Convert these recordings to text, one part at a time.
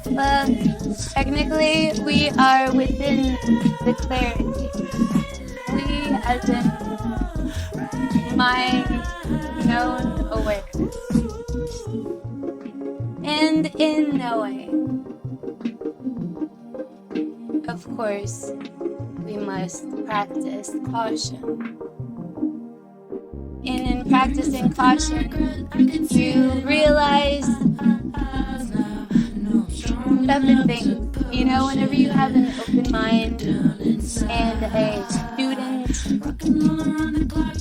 Well, technically, we are within the clarity. We, as in my known awareness. And in knowing, of course, we must practice caution. And in practicing caution, you realize stuff and things. You know, whenever you have an open mind and a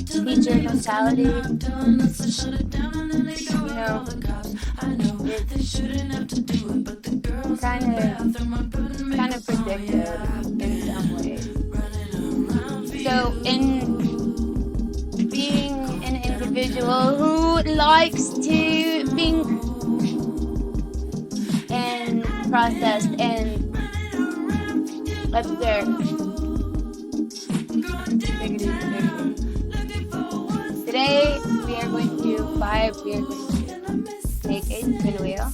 student-teacher mentality, you know, it's kind of predictive in some ways. So in being an individual who likes to think and process and observe, today we are going to make a spin wheel.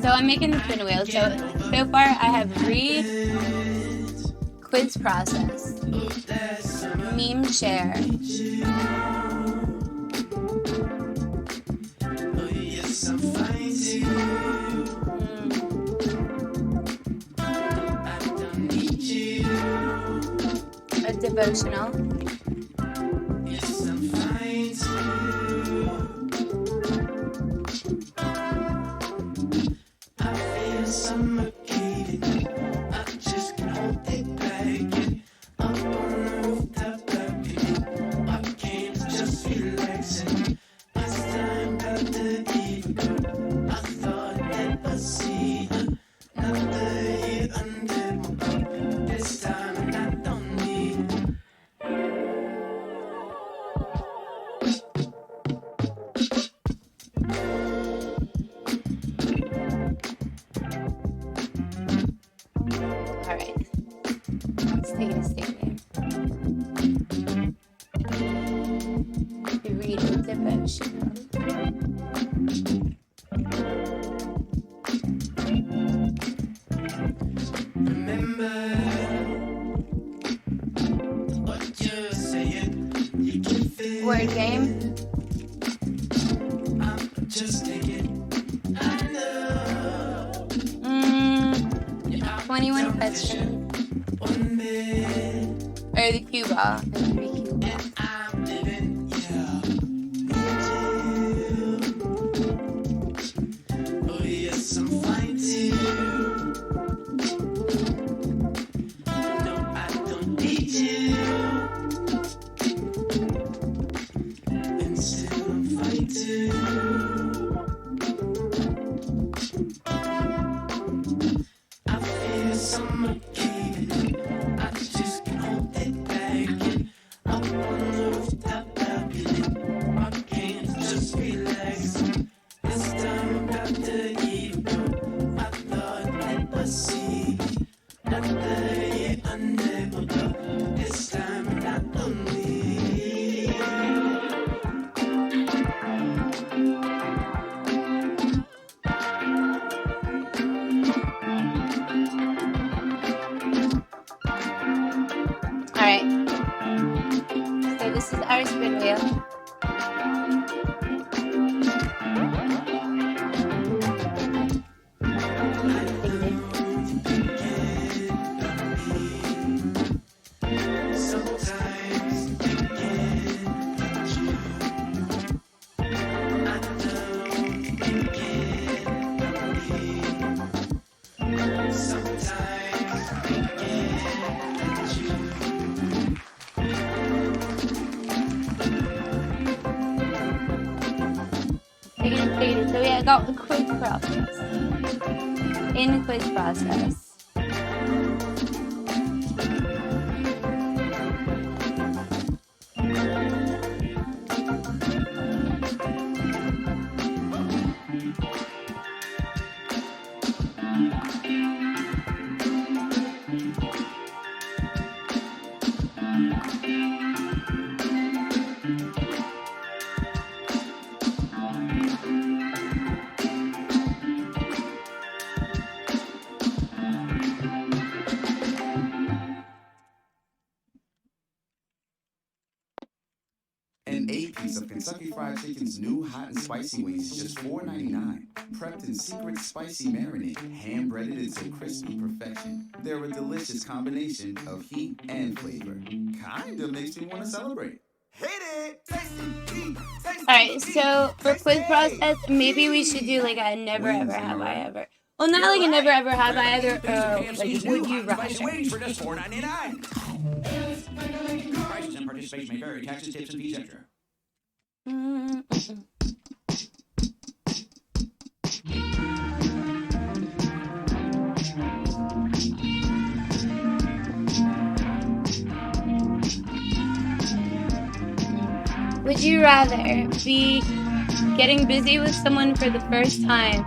So I'm making the spin wheel. So far I have read, quiz process, meme share, a devotional, word game. 21 questions. Or the cue ball. spin wheel. So we got the quiz process. In the quiz process. An 8-piece of Kentucky Fried Chicken's new hot and spicy wings is just $4.99. Prepped in secret spicy marinade, hand-breaded until crispy perfection. They're a delicious combination of heat and flavor. Kinda makes me want to celebrate. Hit it! Tasty, tasty. Alright, so for quiz process, maybe we should do like a never ever have I ever. Well, not like a never ever have I ever, like would you rather. Wings for just $4.99. Prices and participation may vary. Taxes, tips, and fees extra. Would you rather be getting busy with someone for the first time,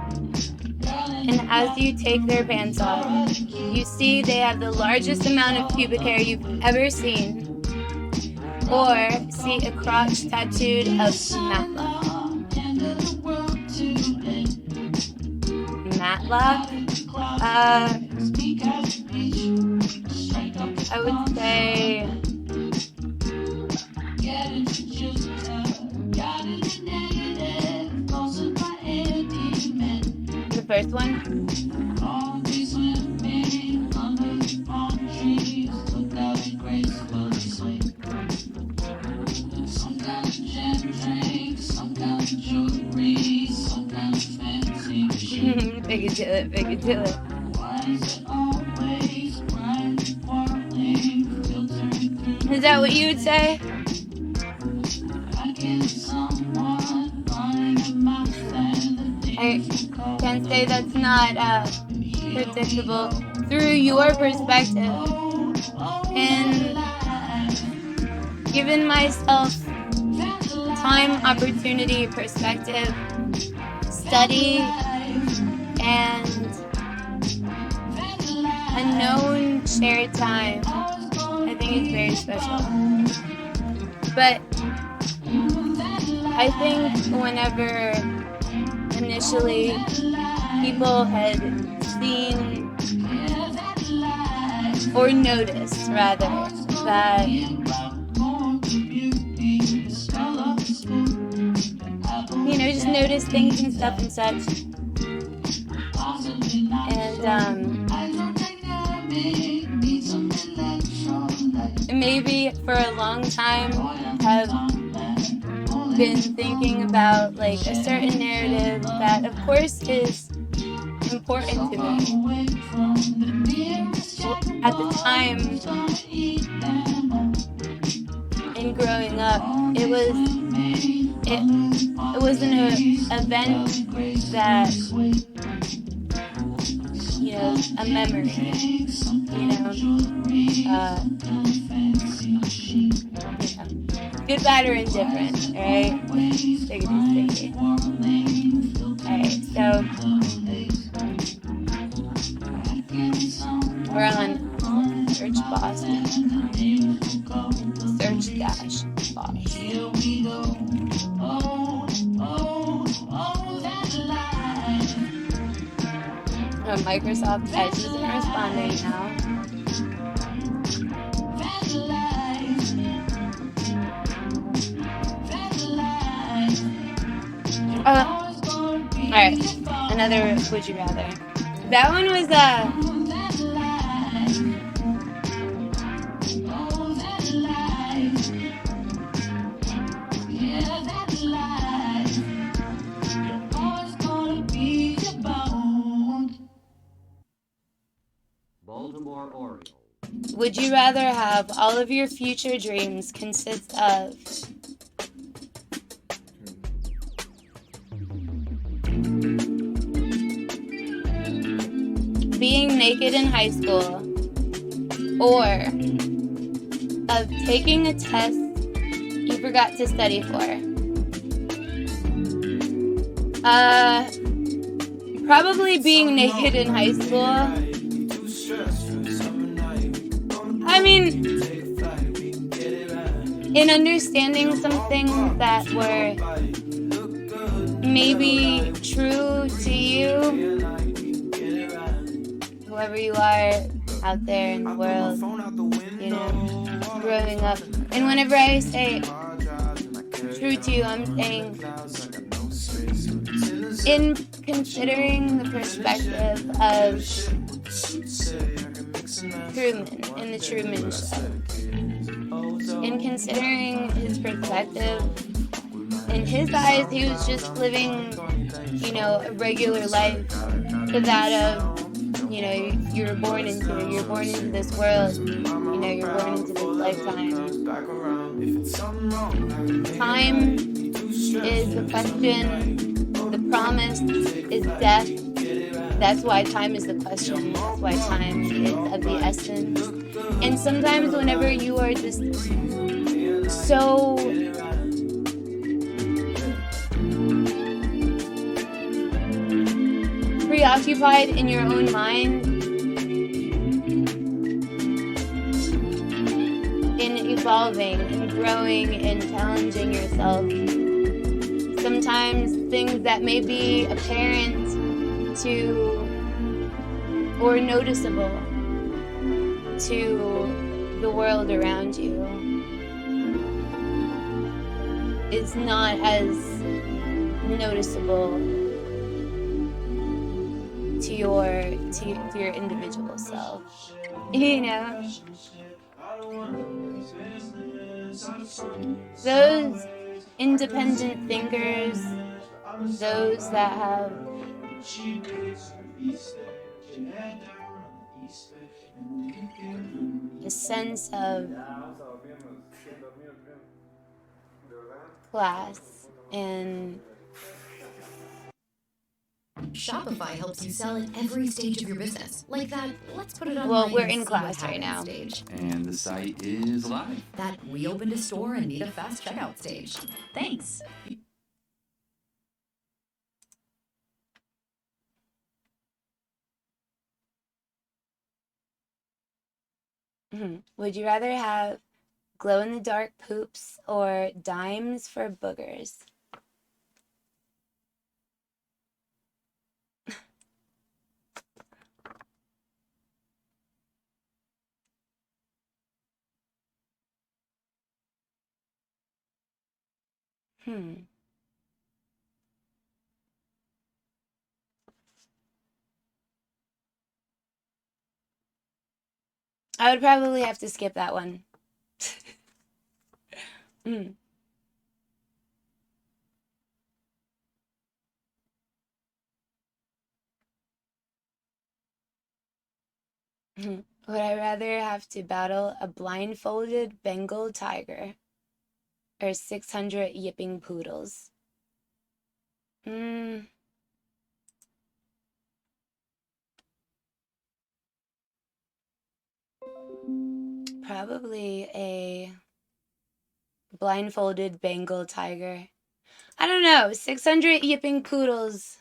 and as you take their pants off, you see they have the largest amount of pubic hair you've ever seen, or see a crotch tattooed of Matlock? Matlock? I would say the first one. Big it till it, big it till it. Is that what you would say? I can say that's not predictable through your perspective. And given myself time, opportunity, perspective, study, and a known shared time, I think it's very special. But I think whenever initially people had seen or noticed rather that just notice things and stuff and such, and maybe for a long time have been thinking about like a certain narrative that of course is important to me. At the time in growing up, it was an event that, a memory, good, bad, or indifferent, alright? Sticky. Alright, so we're on Search Boss. Search-Boss. Microsoft Edge isn't responding now. Alright, another would you rather. That one was Baltimore Orioles. would you rather have all of your future dreams consist of being naked in high school or of taking a test you forgot to study for? Probably being naked in high school. I mean, in understanding some things that were maybe true to you, whoever you are out there in the world, you know, growing up. And whenever I say true to you, I'm saying in considering the perspective of Truman in the Truman Show. In considering his perspective, in his eyes, he was just living, you know, a regular life to that of, you know, you're born into this world, you know, you're born into this lifetime. Time is the question, the promise is death. That's why time is the question. That's why time is of the essence. And sometimes whenever you are just so preoccupied in your own mind, in evolving and growing and challenging yourself, sometimes things that may be apparent to or noticeable to the world around you is not as noticeable to your individual self, you know. Those independent thinkers, those that have a sense of class and Shopify helps you sell at every stage of your business. Like that, let's put it online. well, we're in and see class what right now. Stage. And the site is live. That we opened a store and need a fast checkout stage. Thanks. Would you rather have glow-in-the-dark poops or dimes for boogers? I would probably have to skip that one. Would I rather have to battle a blindfolded Bengal tiger or 600 yipping poodles? Probably a blindfolded Bengal tiger. I don't know, 600 yipping poodles.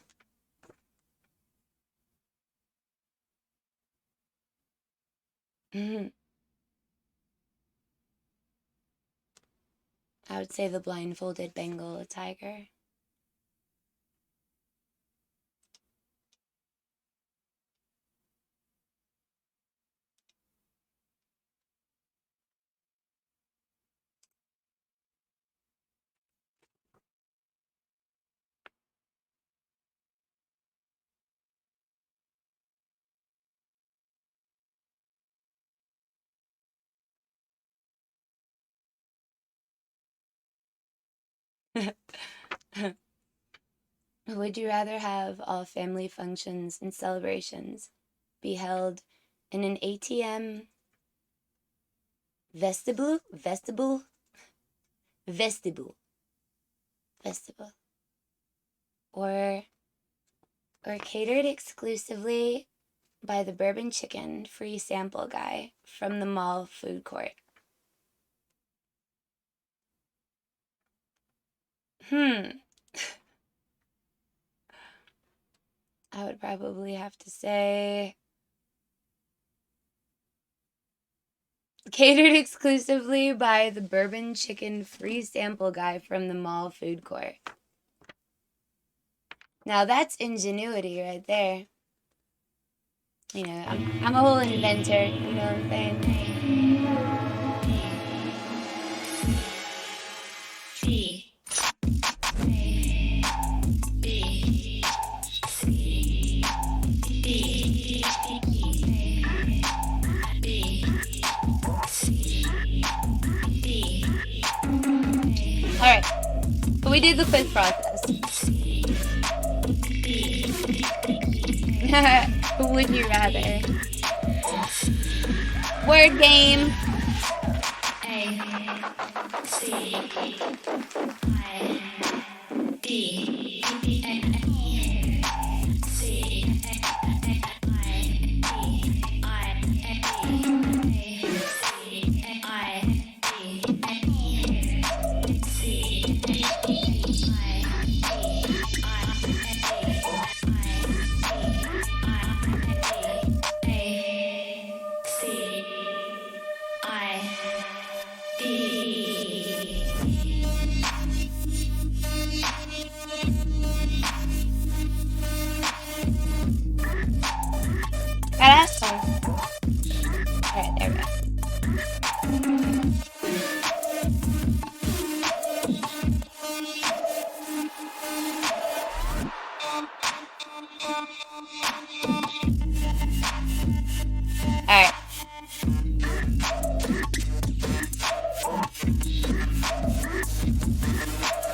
I would say the blindfolded Bengal tiger. Would you rather have all family functions and celebrations be held in an ATM vestibule, or catered exclusively by the Bourbon Chicken free sample guy from the mall food court? I would probably have to say catered exclusively by the Bourbon Chicken free sample guy from the mall food court. Now that's ingenuity right there. You know, I'm a whole inventor, you know what I'm saying? Alright, so we did the quick process. Would you rather? Word game. A, C, I, D, C, Alright, there we go. Alright.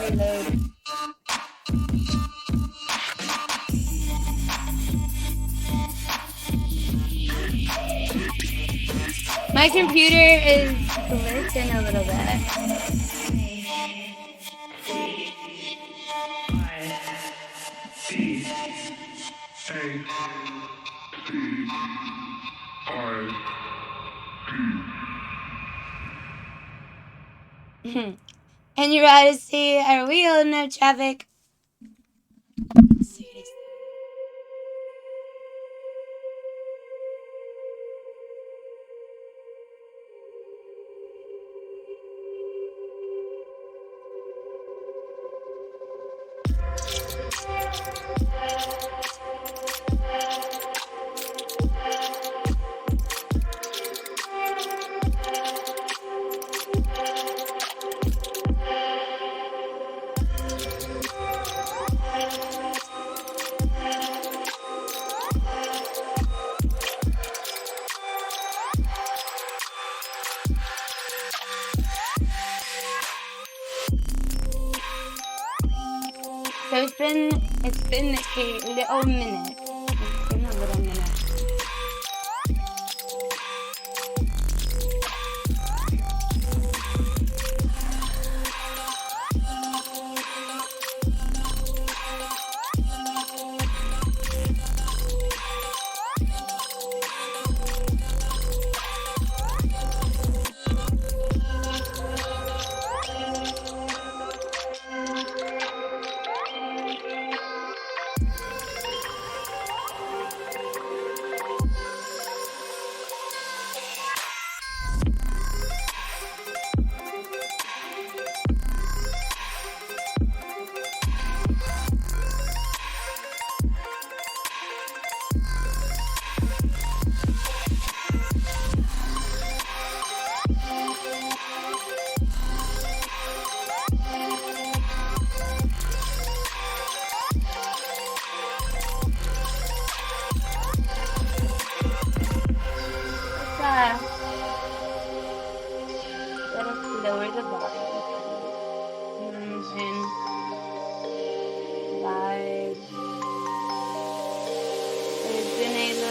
Reload. My computer is glitching a little bit. And you're out to see, are we holding up traffic? Seriously. So it's been a little minute. It's been a little minute.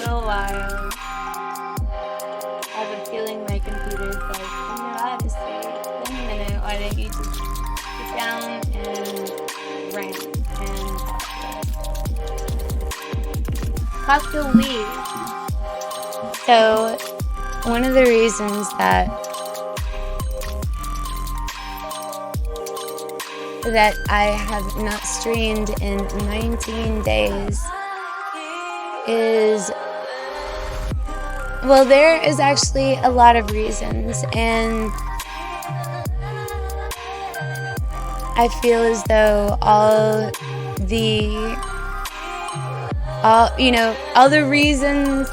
little while. I have a feeling my computer's like, you know how to say it. In a minute, why don't you just sit down and rant and talk to we. So, one of the reasons that I have not streamed in 19 days is, well, there is actually a lot of reasons, and I feel as though all the reasons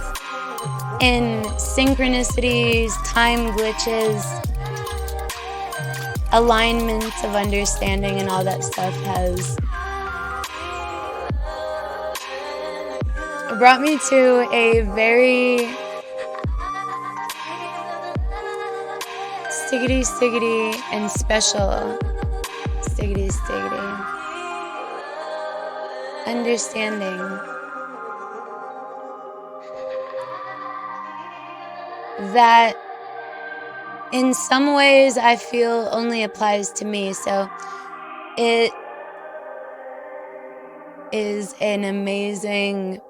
and synchronicities, time glitches, alignments of understanding and all that stuff has brought me to a very stiggity and special stiggity understanding that in some ways I feel only applies to me. So it is an amazing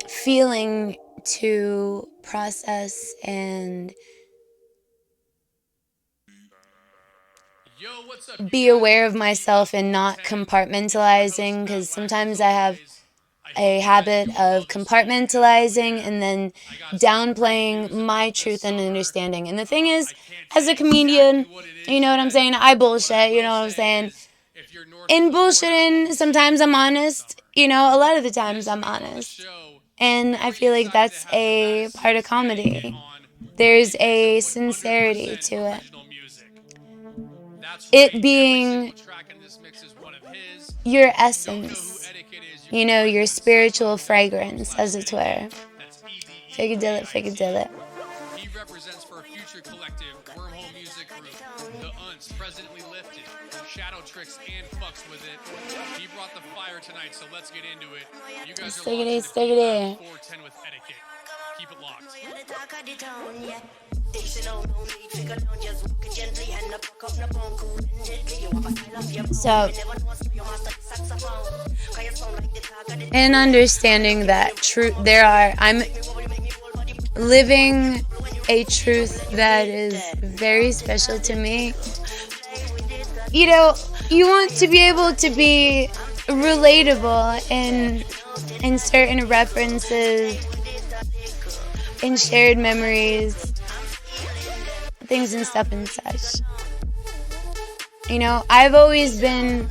feeling to process and be aware of myself and not compartmentalizing, because sometimes I have a habit of compartmentalizing and then downplaying my truth and understanding. And the thing is, as a comedian, you know what I'm saying? I bullshit, you know what I'm saying? In bullshitting, sometimes I'm honest, a lot of the times I'm honest. And I feel like that's a part of comedy. There's a sincerity to it. It being your essence. Your spiritual fragrance, as it were. Figadillet. He represents for a future collective, Wormhole Music Group, The Unts, Presidently Lifted, Shadow Tricks, and Fucks With It. He brought the fire tonight, so let's get into it. You guys are watching 410 with Etiquette. Keep it locked. So, in understanding that I'm living a truth that is very special to me. You want to be able to be relatable in certain references, in shared memories, things and stuff and such. I've always been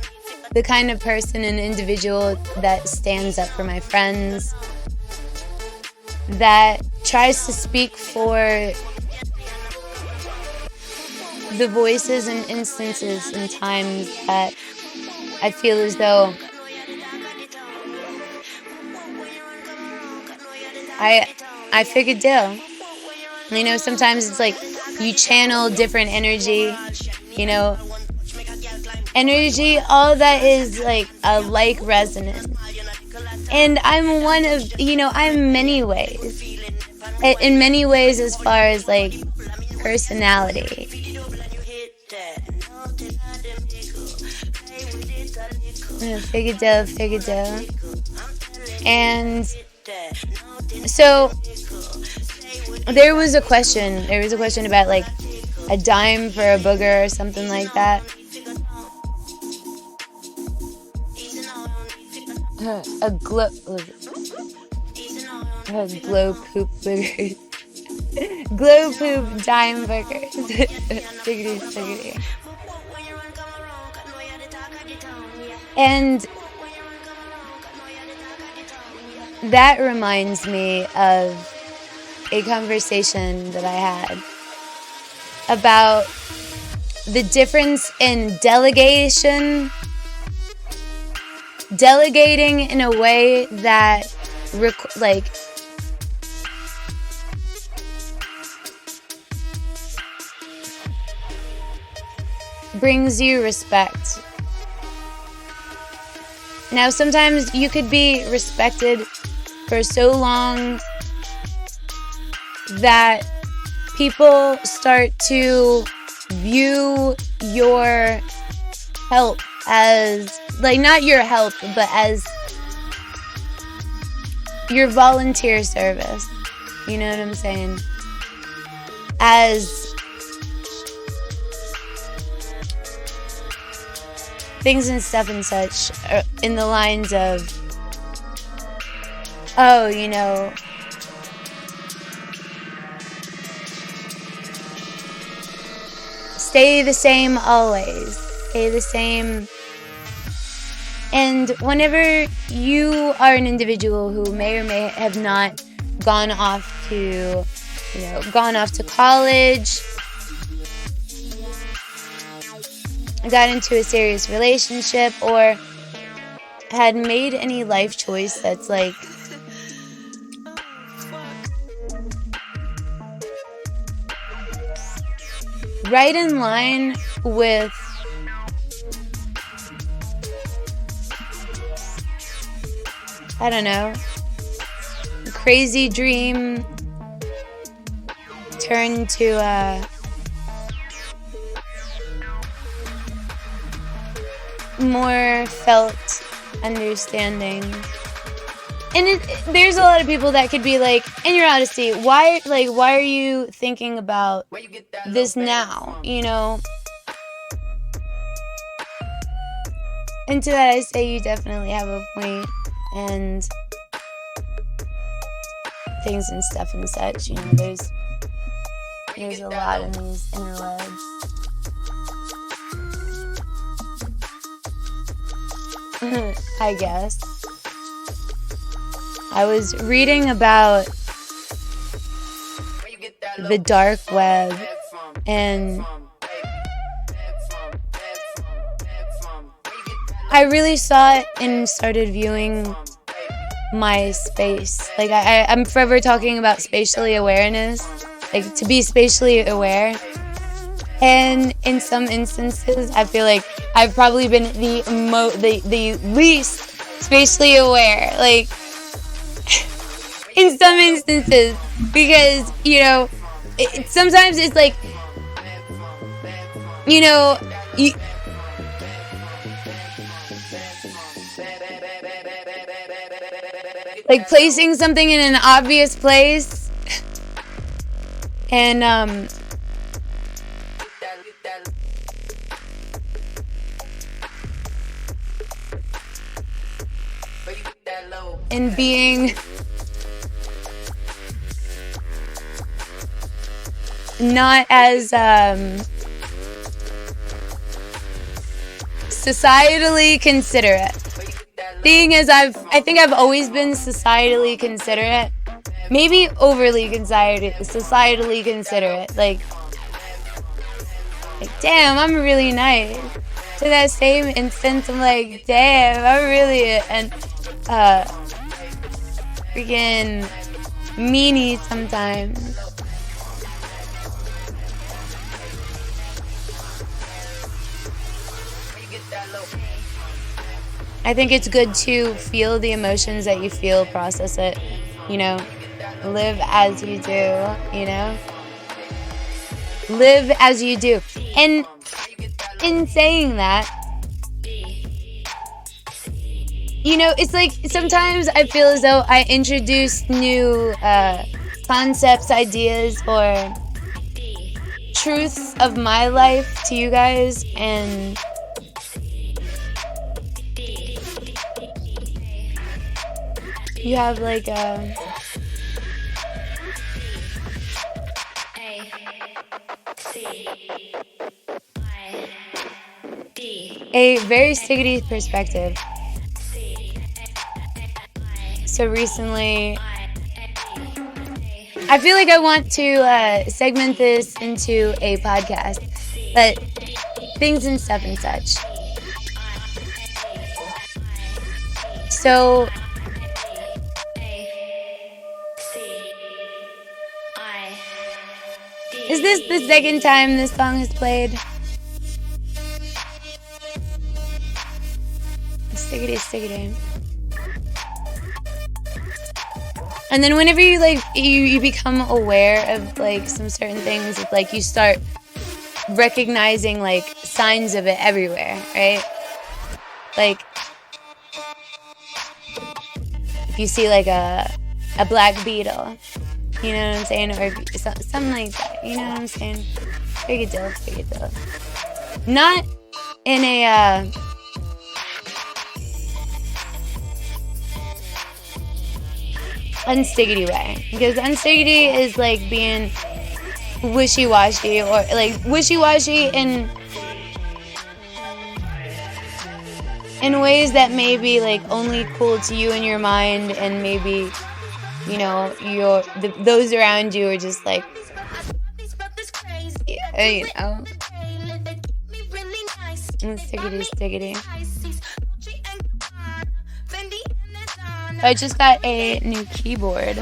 the kind of person and individual that stands up for my friends, that tries to speak for the voices and instances and times that I feel as though I figured deal. Sometimes it's like you channel different energy, energy, all that is like a like resonance. And I'm one of, I'm many ways. In many ways as far as like personality. Figure. And so there was a question about like a dime for a booger or something like that. A glow poop boogers. Glow poop dime boogers. Figgity. And that reminds me of a conversation that I had about the difference in delegating in a way that brings you respect. Now, sometimes you could be respected for so long that people start to view your help as, like, not your help, but as your volunteer service. You know what I'm saying? As things and stuff and such, in the lines of, oh, you know, stay the same always, stay the same. And whenever you are an individual who may or may have not gone off to college, got into a serious relationship, or had made any life choice that's like right in line with I don't know, crazy dream turned to more felt understanding. And there's a lot of people that could be like, in your honesty, why are you thinking about this now, you know? And to that I say, you definitely have a point, and things and stuff and such, you know, there's a lot in these interwebs. I guess. I was reading about the dark web, and I really saw it and started viewing my space. Like, I'm forever talking about spatially awareness, like to be spatially aware. And in some instances, I feel like I've probably been the least spatially aware, like, in some instances, because, you know, sometimes it's like, you know, like placing something in an obvious place, and and being not as societally considerate. Being as I think I've always been societally considerate, maybe overly societally considerate. Like, damn, I'm really nice. To that same instance, I'm like, damn, I'm really and freaking meanie sometimes. I think it's good to feel the emotions that you feel, process it, you know, live as you do, you know, live as you do. And in saying that, you know, it's like sometimes I feel as though I introduce new concepts, ideas, or truths of my life to you guys, and you have like a very stickity perspective. So recently, I feel like I want to segment this into a podcast, but things and stuff and such. So is this the second time this song is played? Stickity. And then whenever you like you become aware of like some certain things, it's like you start recognizing like signs of it everywhere, right? Like if you see like a black beetle, you know what I'm saying, or something like that, you know what I'm saying? Big deal. Not in a unstickity way, because unstickity is like being wishy-washy, or like wishy-washy in ways that may be like only cool to you in your mind, and maybe, you know, those around you are just like, yeah, you know, stickity. I just got a new keyboard.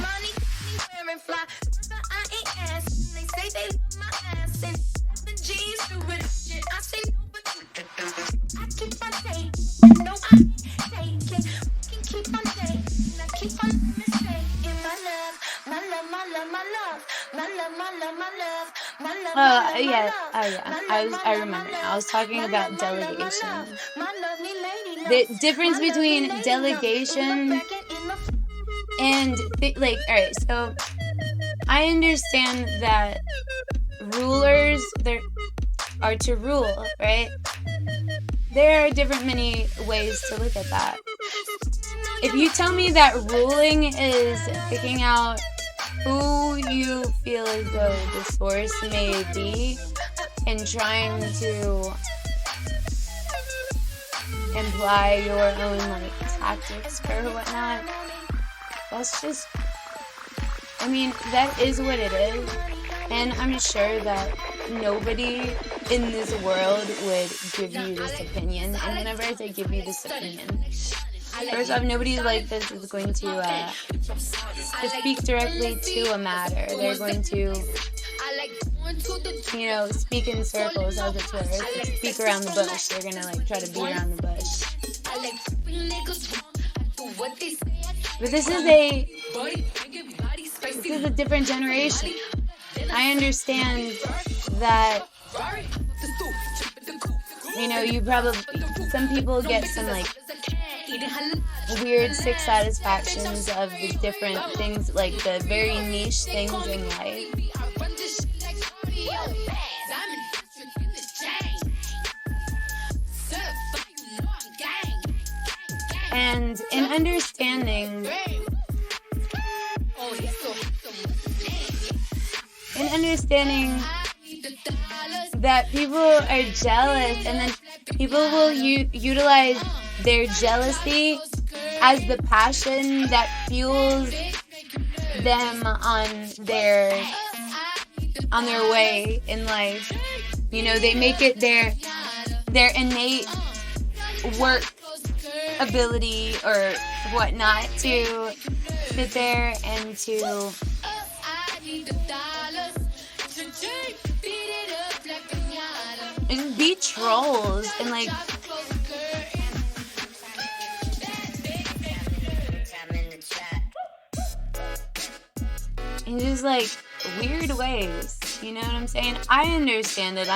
Yeah. I remember now. I was talking about delegation. The difference between delegation and like, all right, so I understand that rulers are to rule, right? There are many ways to look at that. If you tell me that ruling is picking out who you feel as though the source may be and trying to imply your own like tactics or whatnot, that's just, I mean, that is what it is. And I'm sure that nobody in this world would give you this opinion. And whenever I say give you this opinion, first off, nobody like this is going to speak directly to a matter. They're going to, you know, speak in circles, as it were. Speak around the bush. They're gonna like try to beat around the bush. But this is a different generation. I understand that, you know, some people get some like weird sick satisfactions of the different things, like the very niche things in life. And in understanding that people are jealous, and then people will utilize their jealousy as the passion that fuels them on their way in life. You know, they make it their innate work ability or whatnot to sit there and to be trolls and like in just like weird ways, you know what I'm saying? I understand it.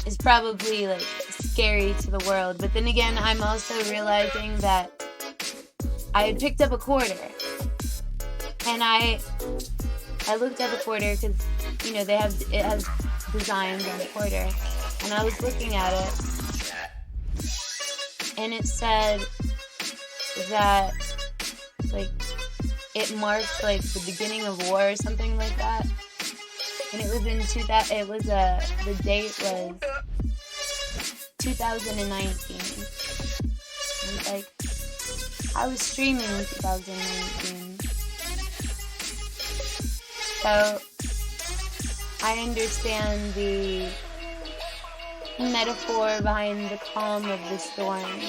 It's probably like scary to the world, but then again, I'm also realizing that I had picked up a quarter, and I looked at the quarter because, you know, it has designs on the quarter, and I was looking at it, and it said that like it marked like the beginning of war or something like that, and it was in 2000. It was the date was 2019. And like I was streaming in 2019, so I understand the metaphor behind the calm of the storm.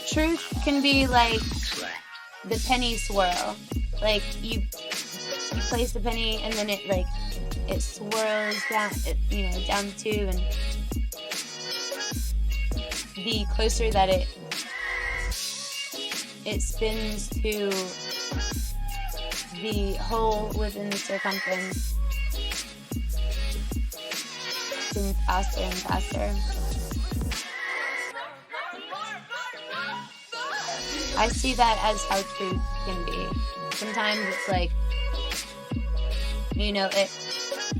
Truth can be like the penny swirl. Like you place the penny and then it like it swirls down, down the tube, and the closer that it spins to the hole within the circumference, spins faster and faster. I see that as how truth can be. Sometimes it's like,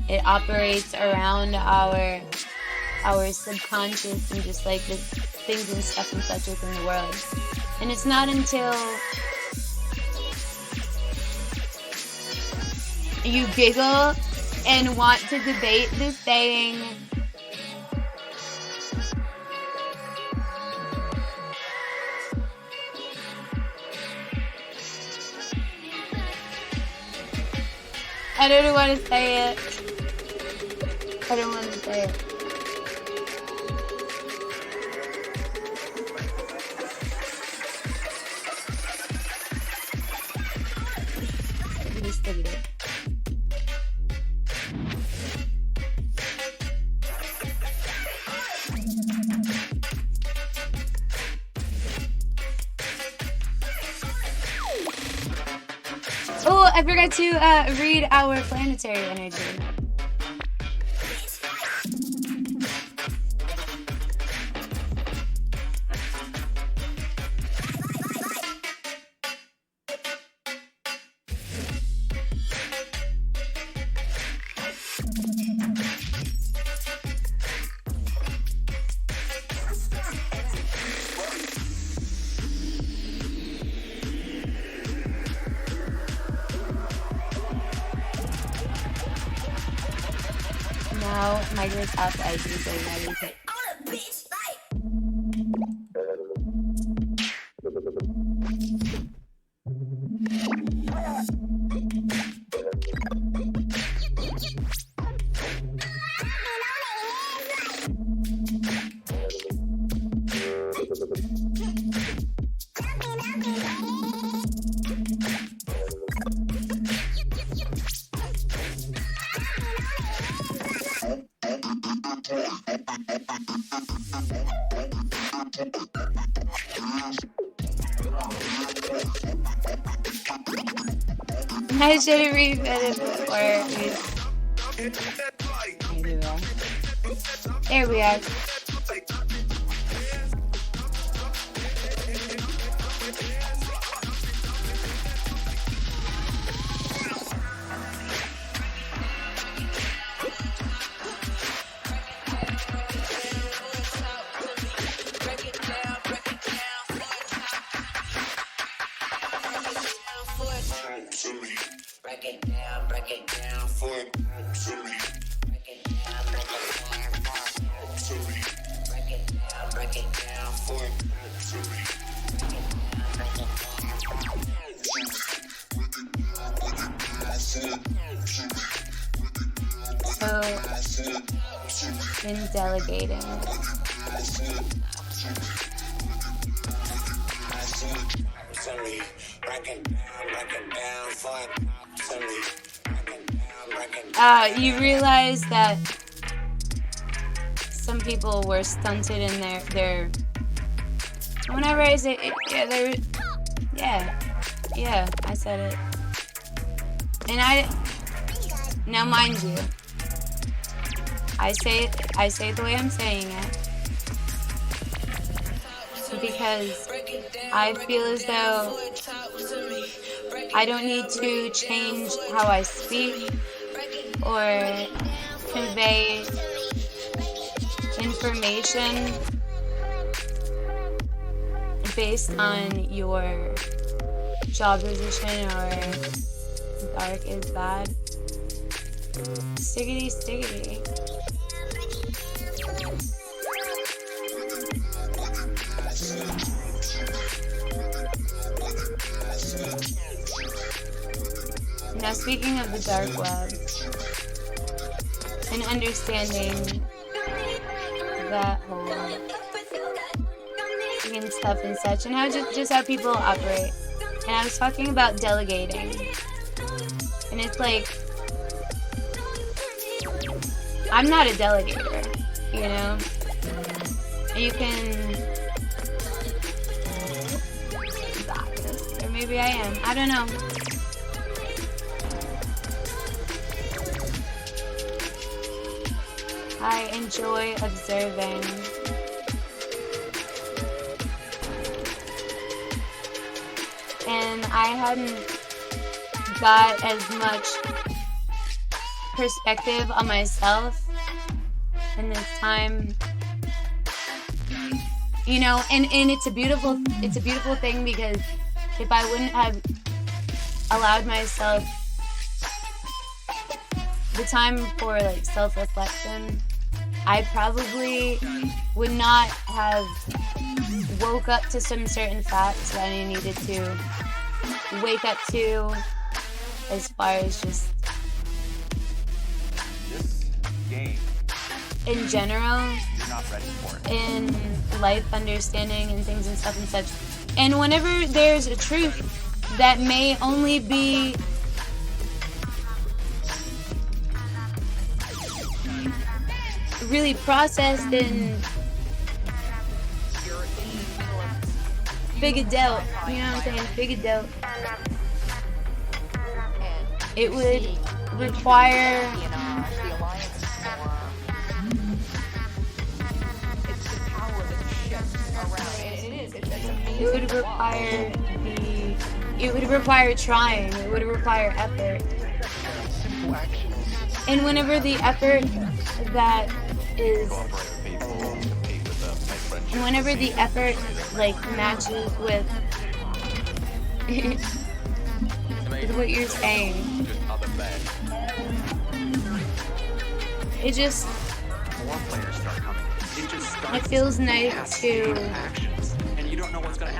it operates around our subconscious and just like the things and stuff and such within the world. And it's not until you giggle and want to debate this saying, I don't want to say it. I don't want to say it. Just look at it. Oh, I forgot to read our planetary energy. Now, Microsoft Edge is ready to... I should have refit it before. There we are. In delegating. You realize that some people were stunted in their whenever I say it, yeah, I said it. And now mind you, I say it the way I'm saying it because I feel as though I don't need to change how I speak or convey information based on your job position or dark is bad. Stiggity, stiggity. Now, speaking of the dark web and understanding that whole and stuff and such, and how just how people operate. And I was talking about delegating, and it's like I'm not a delegator, you know? You can... Or maybe I am. I don't know. I enjoy observing. And I hadn't got as much perspective on myself in this time. You know, and it's a beautiful thing, because if I wouldn't have allowed myself the time for like self-reflection, I probably would not have woke up to some certain facts that I needed to wake up to, as far as just This game, in general, you're not ready for it. in life understanding and things and stuff and such. And whenever there's a truth that may only be really processed and figured out, you know what I'm saying, figured out, it would require trying, it would require effort. And whenever the effort that is, and whenever the effort like matches with with what you're saying, it just, it feels nice to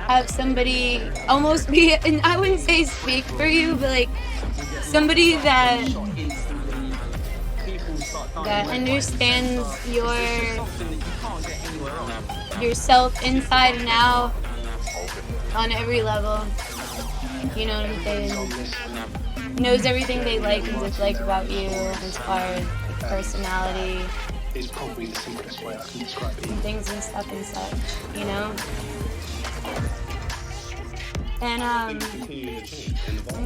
have somebody almost be, and I wouldn't say speak for you, but like somebody that understands yourself inside and out on every level. You know what I'm saying? Knows everything they like and dislike about you as far as personality and things and stuff and such, you know? And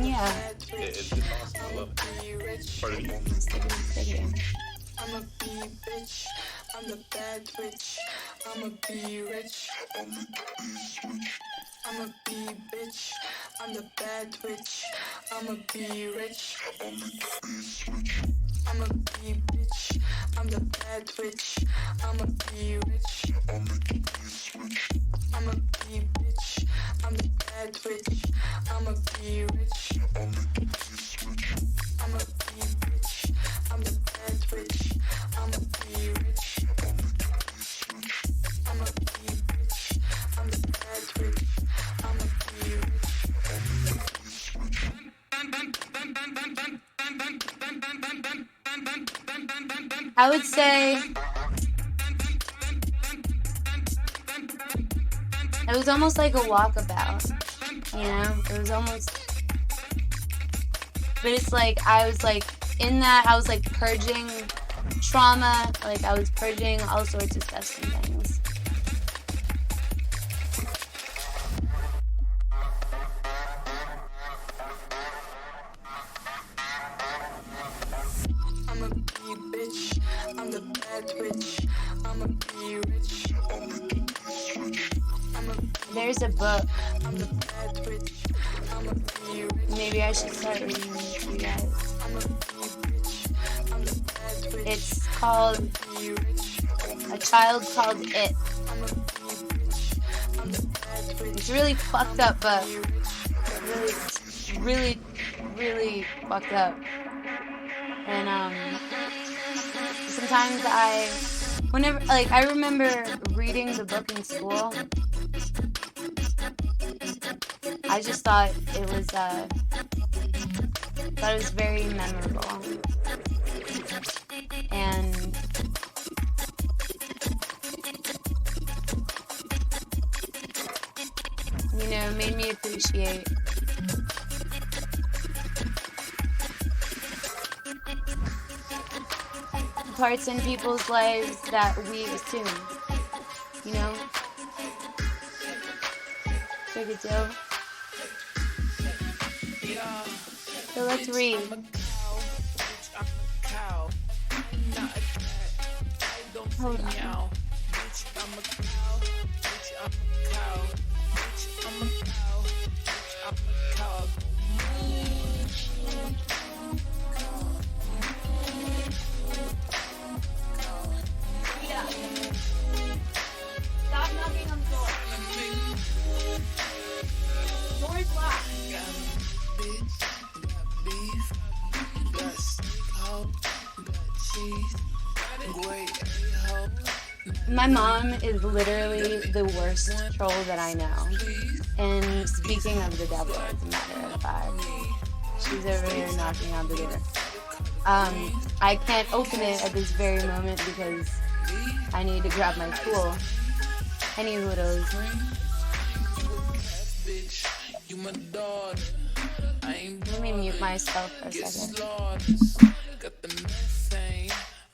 yeah. It's awesome. I love it. Pardon me? I'ma be rich, I'm the bad bitch. I'ma be rich, I'ma be bitch, I'm the bad bitch. I'ma be rich, I'ma be bitch, I'm the bad bitch. I'ma be rich, I'ma be bitch, I'm the bad bitch. I'ma be rich, I'ma be bitch, I'm the bad bitch. I'ma be rich, I'ma be bitch, I'm the bad bitch. I'ma be rich. I would say it was almost like a walkabout, you know? It was almost, but it's like, I was like, in that, I was like purging trauma, like I was purging all sorts of disgusting things. I'ma be bitch, I'm the bad bitch. I'ma be rich, There's a book, I'm the bad bitch. I'ma be rich, maybe I should start reading it to you guys. I'ma be bitch, I'm the bad bitch. It's called A Child Called It. I'ma be bitch, I'm the bad bitch. It's really fucked up, but really, really fucked up. And sometimes I remember reading the book in school. I just thought it was very memorable. And you know, it made me appreciate parts in people's lives that we assume. You know? Big a deal. So let's read. Hold on. Stop knocking on the door. Door's locked. My mom is literally the worst troll that I know. And speaking of the devil, as a matter of fact, she's over here knocking on the door. I can't open it at this very moment because I need to grab my tool. Any widows. Let me mute myself for a second.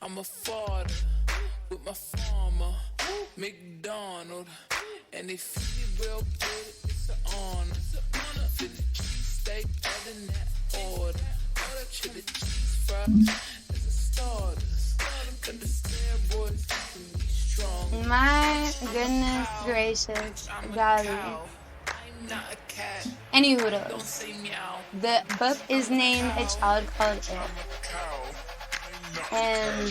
I'm a father with my farmer, McDonald, and they feel real good, it's an honor. To the cheesesteak, other than that order. To the cheese fry, as a starter. Cut the steroids, keeping me strong. My goodness gracious, golly. Any widows. The book is named A Child Called It. And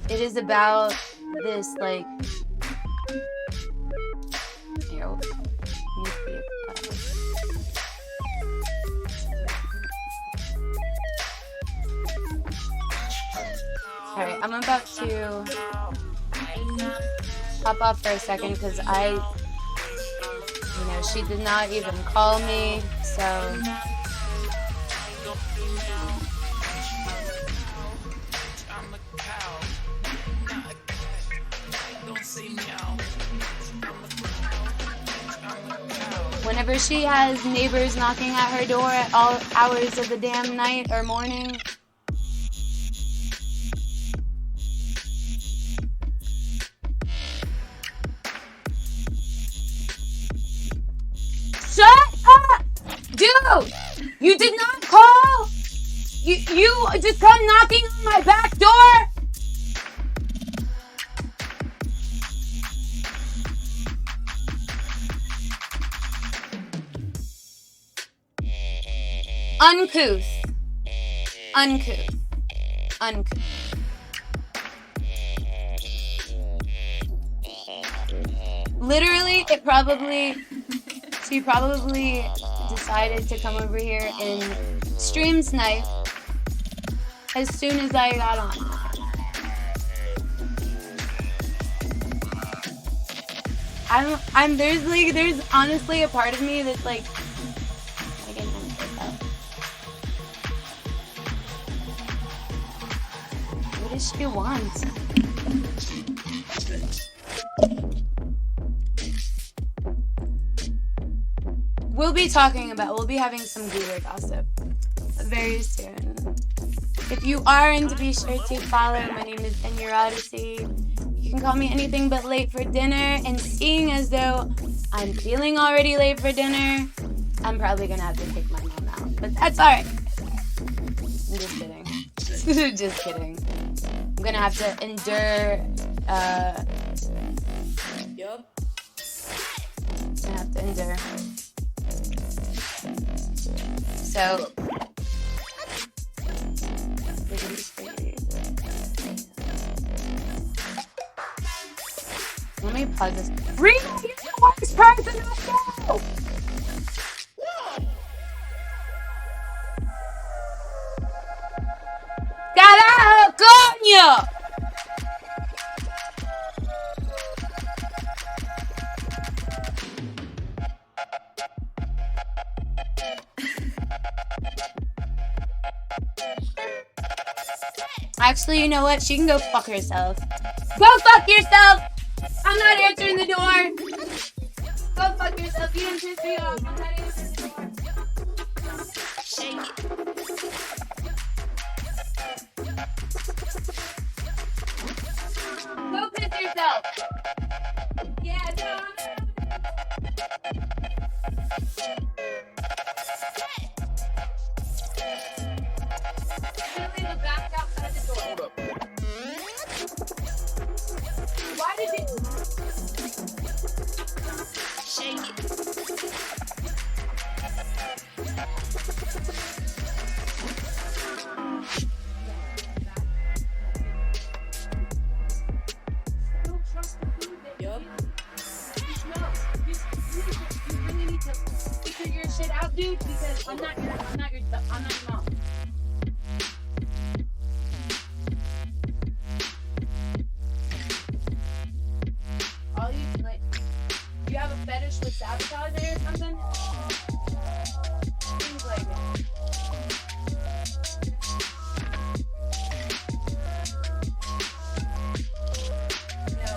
it is about this, like, alright, I'm about to hop off for a second because she did not even call me, so whenever she has neighbors knocking at her door at all hours of the damn night or morning, shut up! Dude! You did not call! You just come knocking on my back door? Uncouth. Literally, she probably decided to come over here and stream snipe as soon as I got on. There's honestly a part of me that's like, I can answer that. What does she want? We'll be having some Google gossip very soon. If you aren't, be sure to follow. My name is In Your Odyssey. You can call me anything but late for dinner. And seeing as though I'm feeling already late for dinner, I'm probably gonna have to take my mom out. But that's alright. I'm just kidding. Just kidding. I'm gonna have to endure, Yup. I'm gonna have to endure. So, let me plug this. Rita, you're the worst person I know! ¡Carajo, coño! Actually, you know what? She can go fuck herself. Go fuck yourself! I'm not answering the door! Go fuck yourself. You didn't piss me off. I'm not answering the door. Shake it. Shake it. Yup. You really need to figure your shit out, dude, because I'm not your mom. All you like, you have a fetish with sabotaging or something? Things like that. No.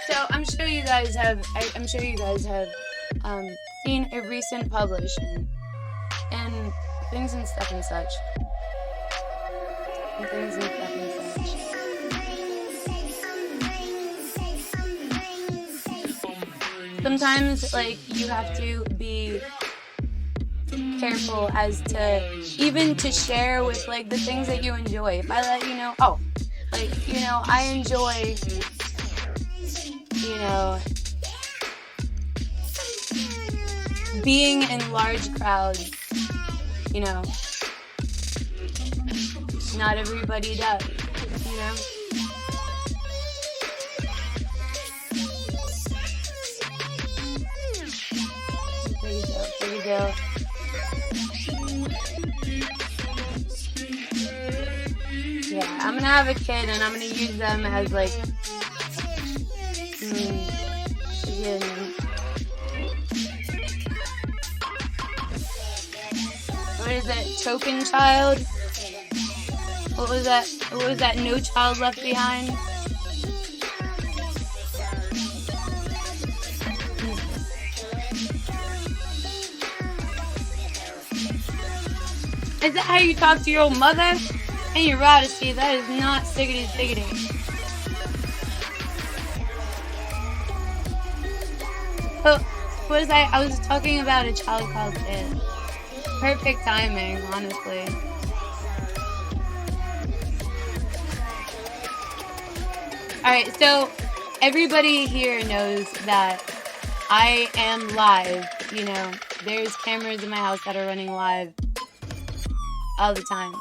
So I'm sure you guys have seen a recent publication and things and stuff and such. Sometimes, like, you have to be careful as to even to share with, like, the things that you enjoy. If I let you know, I enjoy, being in large crowds, not everybody does, There you go. Yeah, I'm gonna have a kid and I'm gonna use them as like, what is that, token child? What was that, No Child Left Behind? Is that how you talk to your old mother? And your modesty, that is not stiggity. Oh, what is that? I was talking about A Child Called Kid. Perfect timing, honestly. Alright, so everybody here knows that I am live. There's cameras in my house that are running live all the time.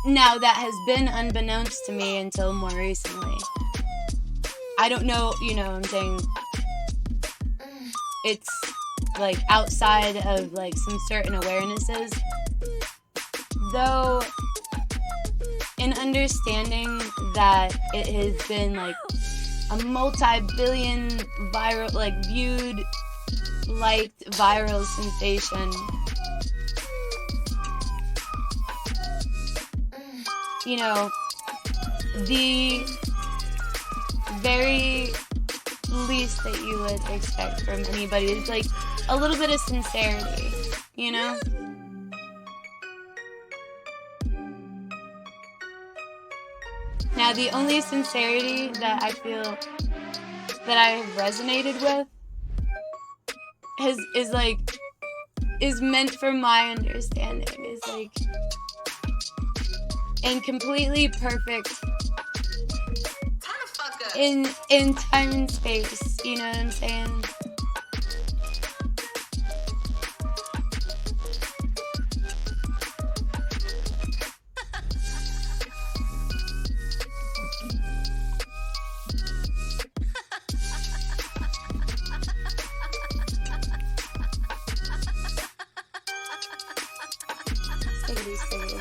Now, that has been unbeknownst to me until more recently. I don't know, I'm saying it's like outside of like some certain awarenesses. Though, in understanding that it has been like a multi-billion viral, like viewed, liked viral sensation. The very least that you would expect from anybody is like a little bit of sincerity, Now, the only sincerity that I feel that I have resonated with is meant for my understanding, is like, and completely perfect in time and space, you know what I'm saying? Stiggity.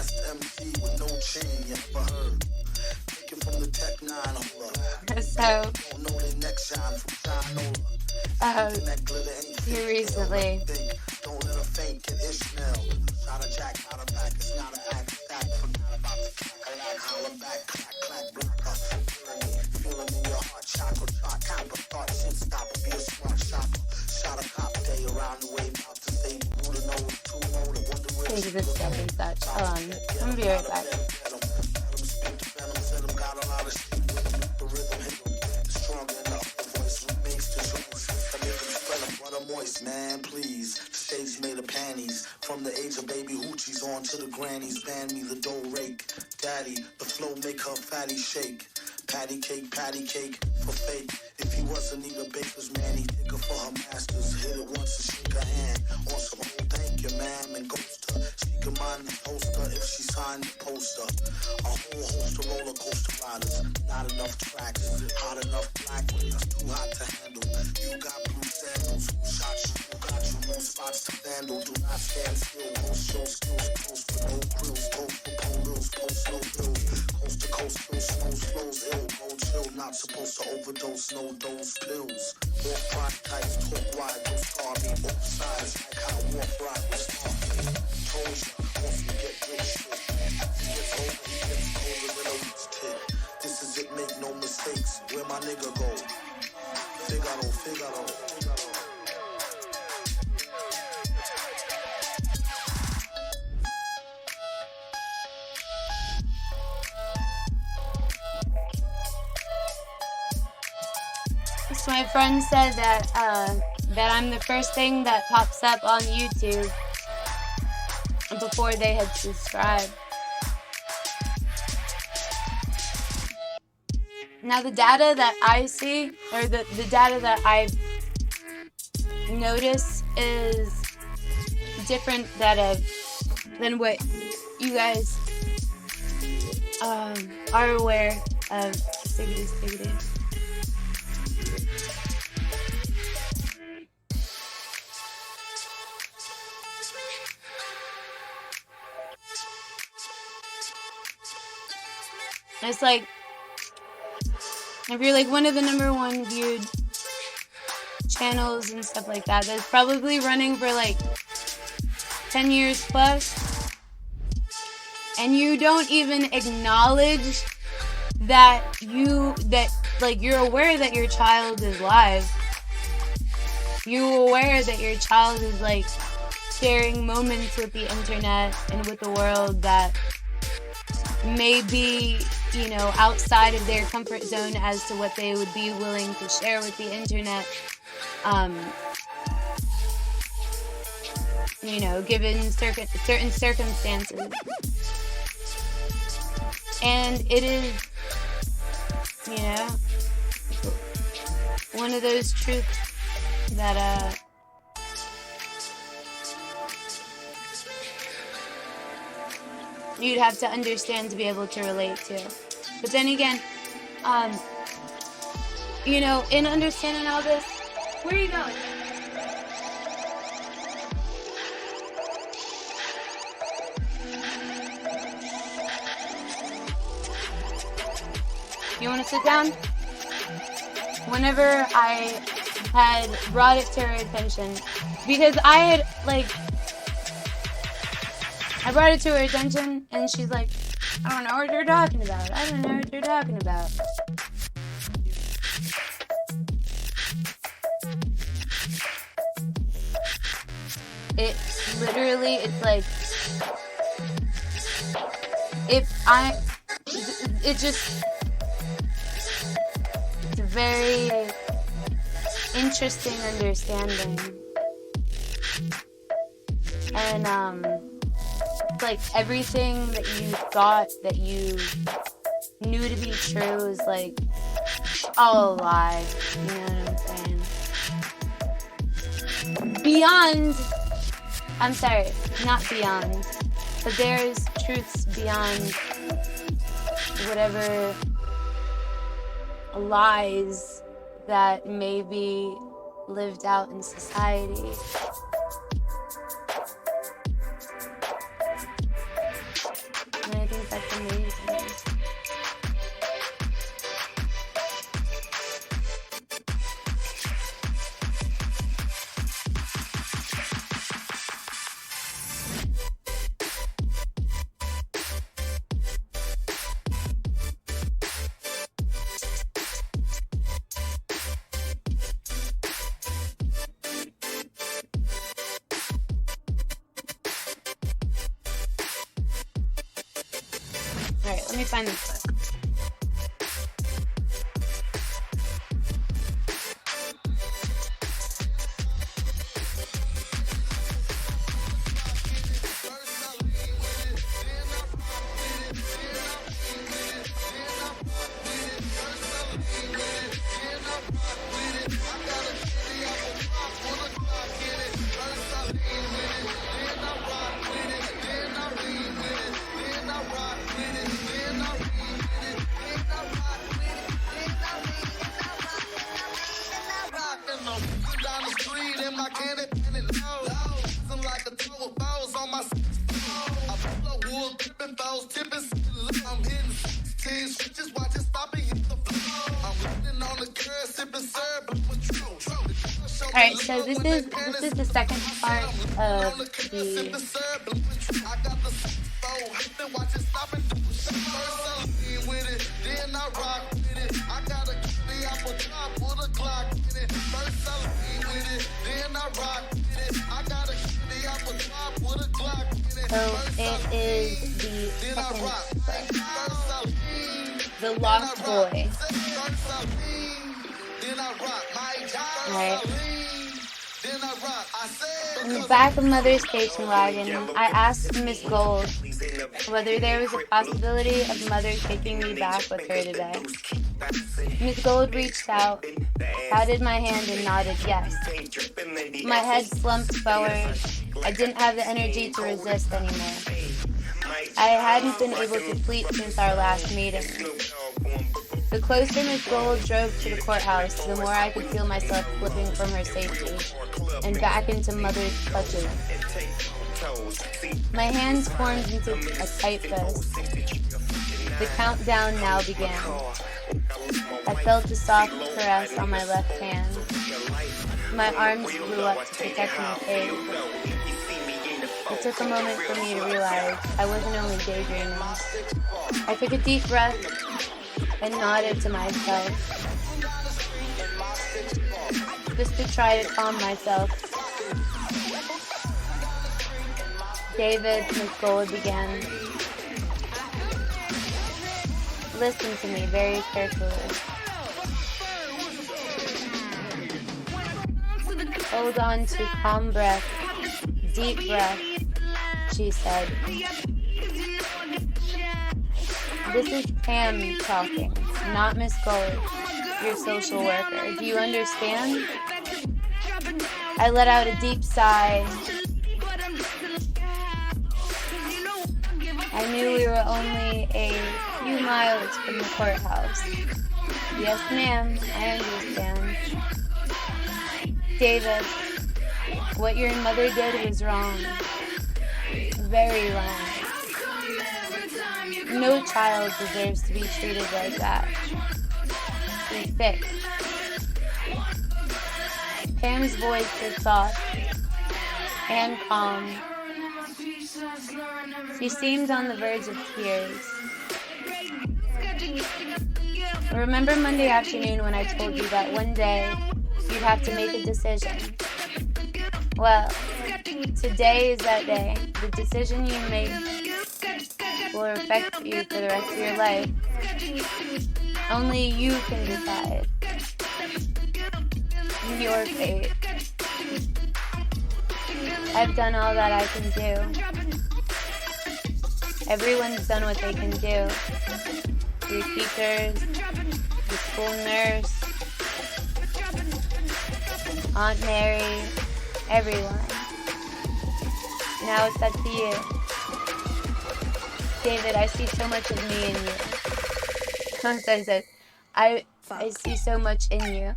best MC with no chain you ever heard. Take it from the Tech 9 holder. So, Don't know they neck shine from Shinola. That glitter ain't here fake, recently, don't let her faint, get Ishmael. Shot a jack out of back, it's not an act. Stack, forgot about the clack, holler back, clack, clack, blocker. Feeling in your heart, chakra, chart, copper, thought, shit, stop, be a smart shopper. Shot a cop day around the way, about to say, Buddha knows, two know, the wonder where take this stuff and such. Hold on, I'm gonna be right back. Man, please, stage made of panties. From the age of baby hoochies on to the grannies. Ban me the dough rake. Daddy, the flow make her fatty shake. Patty cake for fake. If he wasn't need a baker's man, he'd take her for her masters. Hit it once and shake her hand. On some old thank you, ma'am, and ghost her. She can mind the toaster if she signed the poster. A whole host of roller coaster riders. Not enough tracks. Hot enough black when it's too hot to handle. You got blue sandals. Who shot you? Who got you? No spots to vandal. Do not stand still. Post show skills. Post with no grills. Post for polos. Post no bills. Coast to coast, still snows, flows, ill, go chill, not supposed to overdose, no dose pills. Walk right tights, talk wide, don't scar me, both sides, like how walk right was star. Told you, once you get good shit, he gets over, he gets colder than a week's tit. This is it, make no mistakes, where my nigga go? Figaro, Figaro, Figaro. So my friend said that I'm the first thing that pops up on YouTube before they had subscribed. Now the data that I see, or the data that I notice is different than what you guys are aware of. Stiggity. It's like, if you're like one of the #1 viewed channels and stuff like that, that's probably running for like 10 years plus, and you don't even acknowledge that you're aware that your child is live. You're aware that your child is like sharing moments with the internet and with the world that may be, outside of their comfort zone as to what they would be willing to share with the internet. Given certain circumstances. And it is, one of those truths that, you'd have to understand to be able to relate to. But then again, in understanding all this, where are you going? You want to sit down? Whenever I had brought it to her attention, because I brought it to her attention, and she's like, I don't know what you're talking about. It's like, it's a very interesting understanding. And, like everything that you thought that you knew to be true is like all a lie. You know what I'm saying? Not beyond, but there's truths beyond whatever lies that may be lived out in society. Let me find this book. Alright, so this is the second part of the So it is the second book, The Lost Boy. Alright. In the back of Mother's station wagon, I asked Miss Gold whether there was a possibility of Mother taking me back with her today. Miss Gold reached out, patted my hand, and nodded yes. My head slumped forward. I didn't have the energy to resist anymore. I hadn't been able to sleep since our last meeting. The closer Miss Gold drove to the courthouse, the more I could feel myself slipping from her safety and back into Mother's clutches. My hands formed into a tight fist. The countdown now began. I felt a soft caress on my left hand. My arms flew up to protect my face. It took a moment for me to realize I wasn't only daydreaming. I took a deep breath and nodded to myself, just to try to calm myself. David, Miss Gold began. Listen to me very carefully. Hold on to calm breath, deep breath, she said. This is Pam talking, not Miss Gold, your social worker. Do you understand? I let out a deep sigh. I knew we were only a few miles from the courthouse. Yes, ma'am, I understand. David, what your mother did was wrong. Very wrong. No child deserves to be treated like that. Be thick. Pam's voice was soft and calm. She seemed on the verge of tears. Remember Monday afternoon when I told you that one day you'd have to make a decision? Well, today is that day. The decision you make will affect you for the rest of your life. Only you can decide your fate. I've done all that I can do. Everyone's done what they can do. Your teachers, the school nurse, Aunt Mary, everyone. Now it's up to you. David, I see so much of me in you. I said, I see so much in you.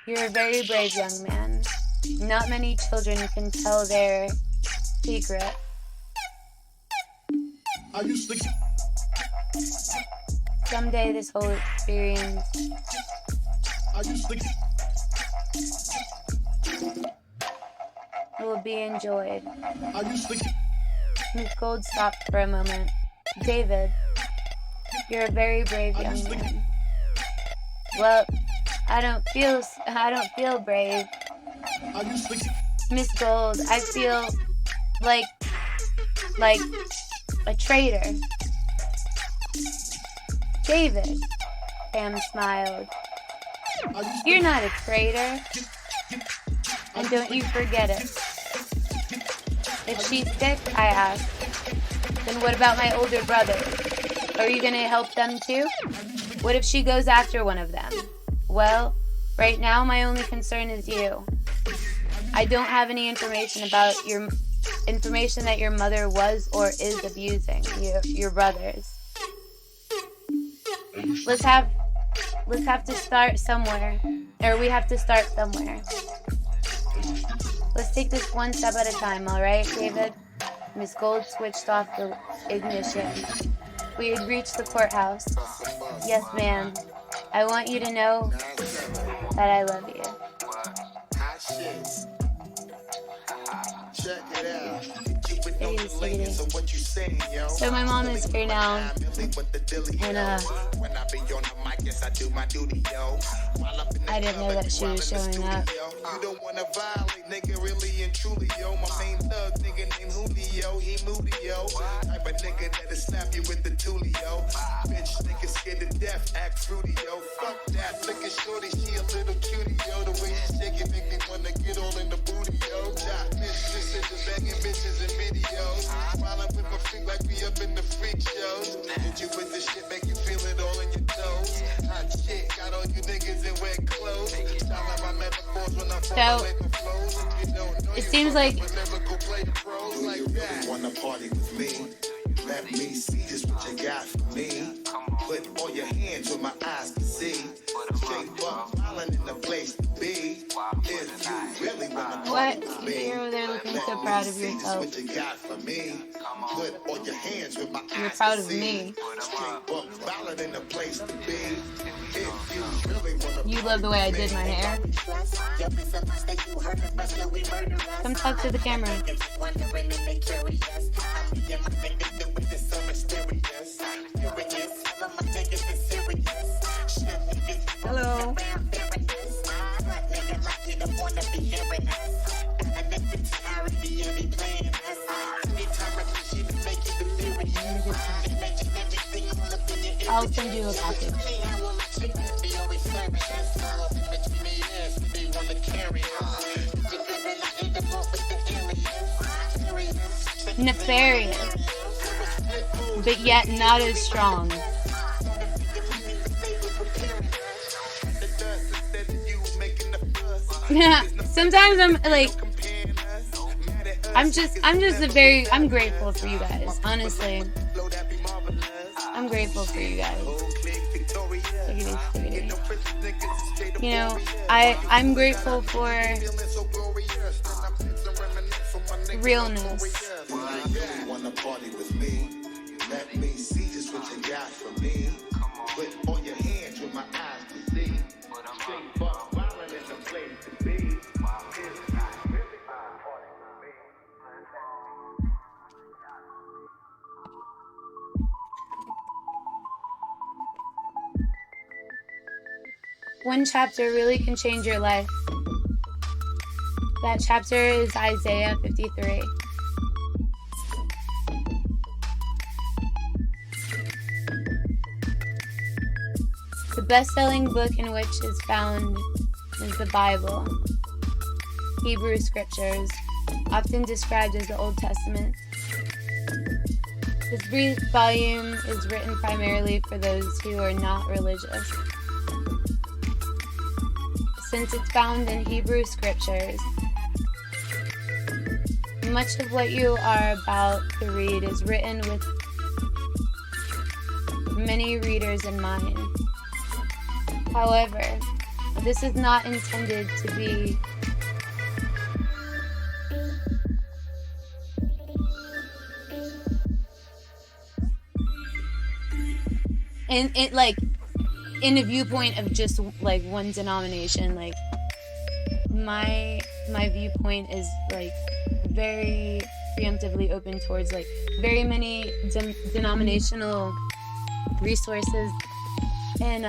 You're a very brave young man. Not many children can tell their secret. Someday this whole experience will be enjoyed. Miss Gold stopped for a moment. David, you're a very brave young man. Well, I don't feel brave. Miss Gold, I feel like a traitor. David, Pam smiled. You're not a traitor. And don't you forget it. If she's sick, I asked, then what about my older brother? Are you gonna help them too? What if she goes after one of them? Well, right now my only concern is you. I don't have any information about that your mother was or is abusing your brothers. Let's have to start somewhere, or we have to start somewhere. Let's take this one step at a time, all right, David? Miss Gold switched off the ignition. We had reached the courthouse. Yes, ma'am. I want you to know that I love you. Check it out. So my mom is here now, and I didn't know that she was showing up. You don't wanna violate, nigga, really and truly, yo. My main thug, nigga named Julio, he moody, yo. Type of nigga that'll slap you with the tulio. Bitch, nigga scared to death, act fruity, yo. Fuck that, look at shorty, she a little cutie, yo. The way she shake it make me wanna get all in the booty, yo. Bitches banging bitches in videos. While I'm with my freak like we up in the freak shows. Did you with the shit make you feel it all in your toes? Hot shit, got all you niggas in wet clothes. Style my metaphors when I fall like a flows. It seems like wanna party with me? Let me see just what you got for me. Put all your hands where my eyes can see. Straight up, smiling in the place to be. If you really wanna party with me, you're over there looking so proud of yourself. what you got for me. Put all your hands where my You're eyes proud can of see. me. Straight up, smiling in the place to be. If you really wanna You love the way I did my hair. Come talk to the camera. Hello. I'll send you a package. Nefarious, but yet not as strong. Sometimes I'm grateful for you guys, honestly. I'm grateful for you guys. You know, I'm grateful for realness. Wanna party with me? Let me see just what you got for me. Put all your hands where my eyes can see. Straight buck violent in the place to be. One chapter really can change your life. That chapter is Isaiah 53. The best-selling book in which is found is the Bible, Hebrew Scriptures, often described as the Old Testament. This brief volume is written primarily for those who are not religious. Since it's found in Hebrew Scriptures, much of what you are about to read is written with many readers in mind. However, this is not intended to be in a viewpoint of just like one denomination. Like my viewpoint is like very preemptively open towards like very many denominational resources and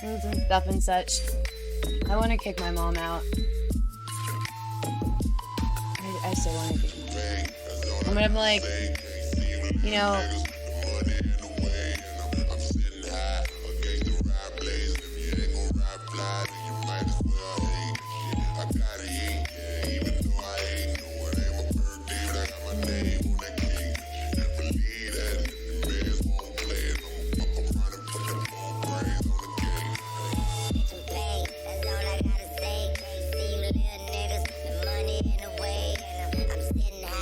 and stuff and such. I want to kick my mom out. I still want to kick my mom. I'm like, you know,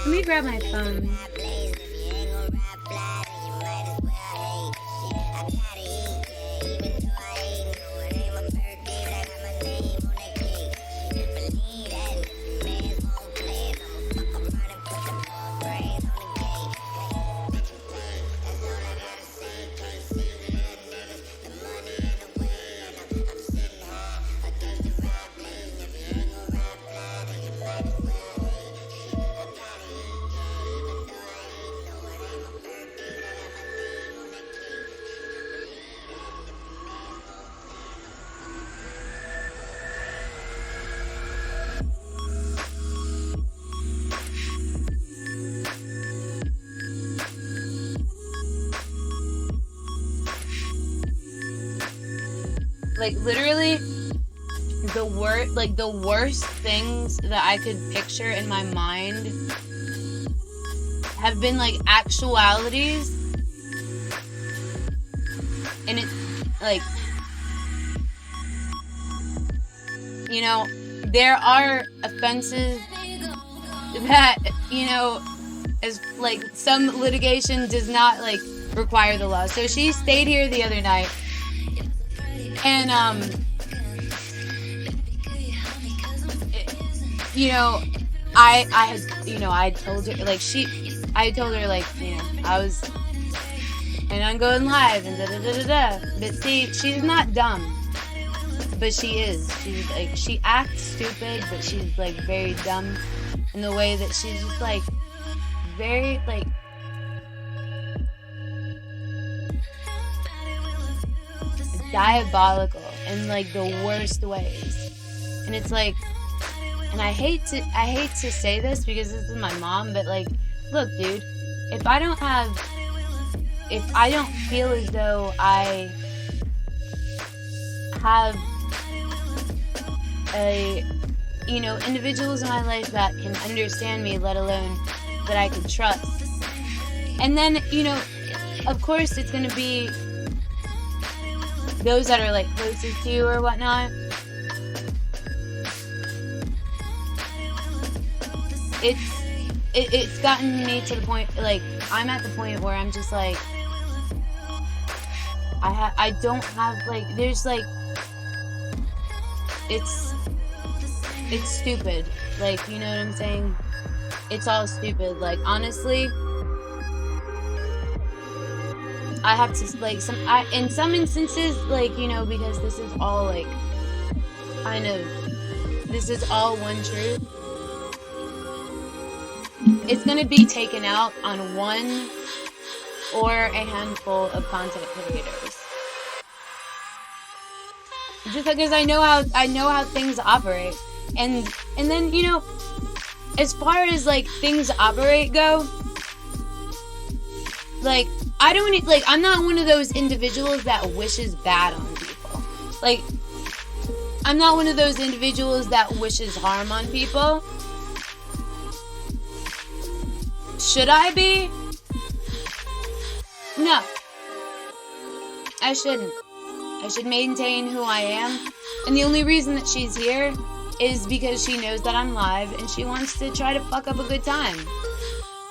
let me grab my phone. Like, literally, the worst things that I could picture in my mind have been, like, actualities. And it's, like, you know, there are offenses that, you know, as, like, some litigation does not, like, require the law. So she stayed here the other night. And, you know, I told her, like, you know, I was, and I'm going live, and da-da-da-da-da. But see, she's not dumb. But she is. She's, like, she acts stupid, but she's, like, very dumb in the way that she's just, like, very, like, diabolical in, like, the worst ways. And it's like, and I hate to say this because this is my mom, but, like, look, dude, if I don't feel as though I have you know, individuals in my life that can understand me, let alone that I can trust. And then, you know, of course it's gonna be those that are, like, closest to you or whatnot. It's gotten me to the point, like, I'm at the point where I'm just like, I don't have, like, there's, like, it's stupid, like, you know what I'm saying? It's all stupid. Like, honestly, I have to, like, in some instances, like, you know, because this is all, like, kind of, this is all one truth, it's gonna be taken out on one or a handful of content creators. Just because I know how things operate. And then, you know, as far as, like, things operate go, like, I don't, like, I'm not one of those individuals that wishes bad on people. Like, I'm not one of those individuals that wishes harm on people. Should I be? No. I shouldn't. I should maintain who I am. And the only reason that she's here is because she knows that I'm live and she wants to try to fuck up a good time.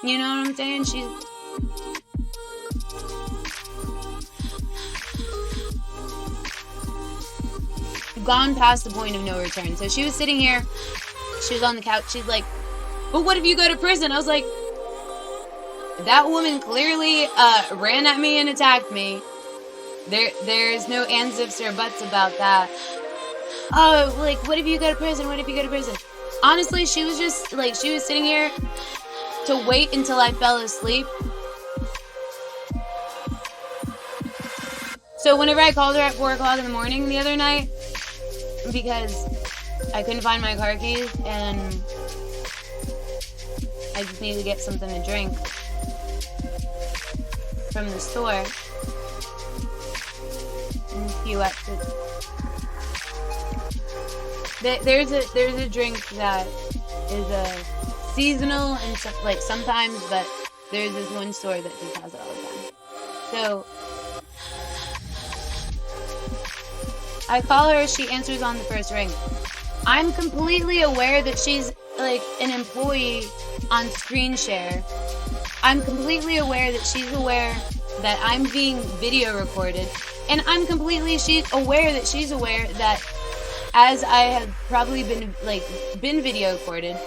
You know what I'm saying? She's gone past the point of no return. So she was sitting here, she was on the couch, she's like, but what if you go to prison? I was like, that woman clearly ran at me and attacked me. There's no ands, ifs, or buts about that. Oh, like, what if you go to prison? What if you go to prison? Honestly, she was just, like, she was sitting here to wait until I fell asleep. So whenever I called her at 4 o'clock in the morning the other night, because I couldn't find my car keys and I just needed to get something to drink from the store. And queue up to... There's a drink that is seasonal and stuff, like sometimes, but there's this one store that just has it all the time. So I call her, she answers on the first ring. I'm completely aware that she's like an employee on screen share. I'm completely aware that she's aware that I'm being video recorded, and I'm completely aware that she's aware that as I have probably been video recorded,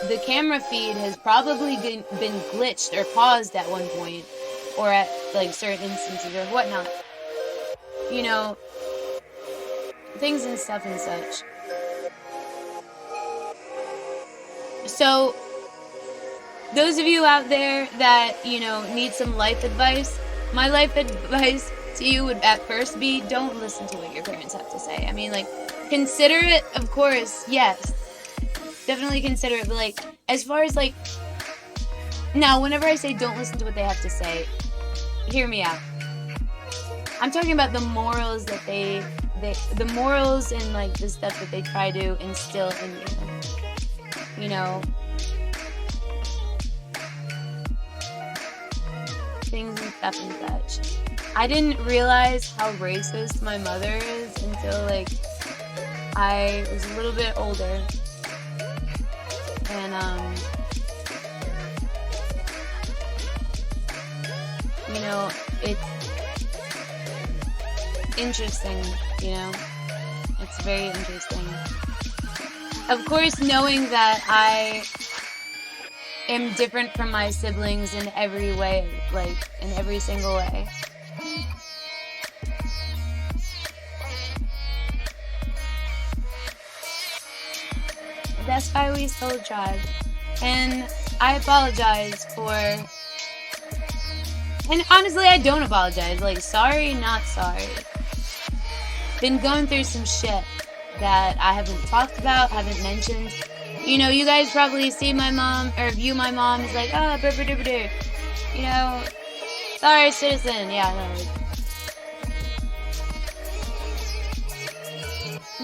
the camera feed has probably been glitched or paused at one point, or at like certain instances or whatnot. You know, things and stuff and such. So, those of you out there that, you know, need some life advice, my life advice to you would at first be, don't listen to what your parents have to say. I mean, like, consider it, of course, yes. Definitely consider it, but like, as far as like, now, whenever I say don't listen to what they have to say, hear me out. I'm talking about the morals that the morals and like the stuff that they try to instill in you. You know, things and stuff and such. I didn't realize how racist my mother is until like I was a little bit older. And you know, it's interesting, you know? It's very interesting. Of course, knowing that I am different from my siblings in every way, like, in every single way. That's why we still drive. And I apologize for... And honestly, I don't apologize. Like, sorry, not sorry. Been going through some shit that I haven't talked about, haven't mentioned. You know, you guys probably see my mom, or view my mom as like, oh, you know, sorry, citizen. Yeah, no.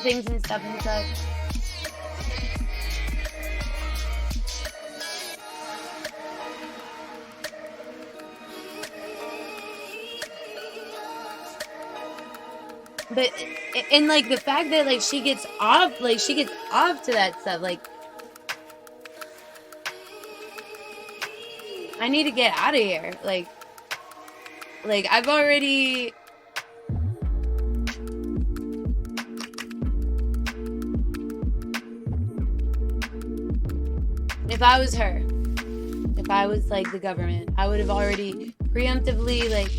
Things and stuff and such. But, and like the fact that like she gets off to that stuff, like, I need to get out of here. Like I've already, if I was her, if I was like the government, I would have already preemptively like,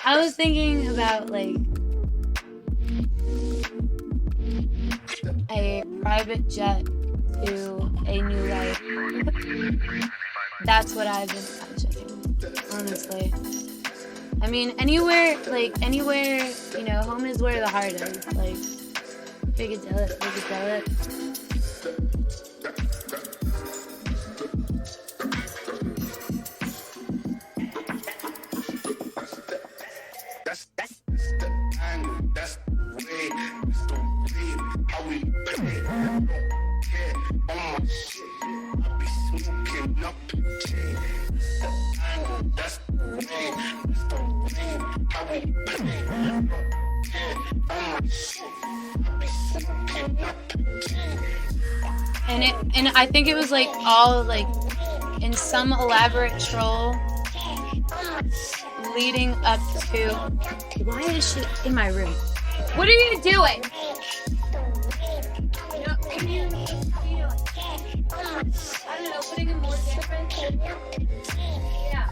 I was thinking about like a private jet to a new life. That's what I've been imagining, honestly. I mean, anywhere, you know, home is where the heart is. Like, we could tell it. And I think it was like all like in some elaborate troll leading up to. Why is she in my room? What are you doing? I don't know, putting in more different. Yeah.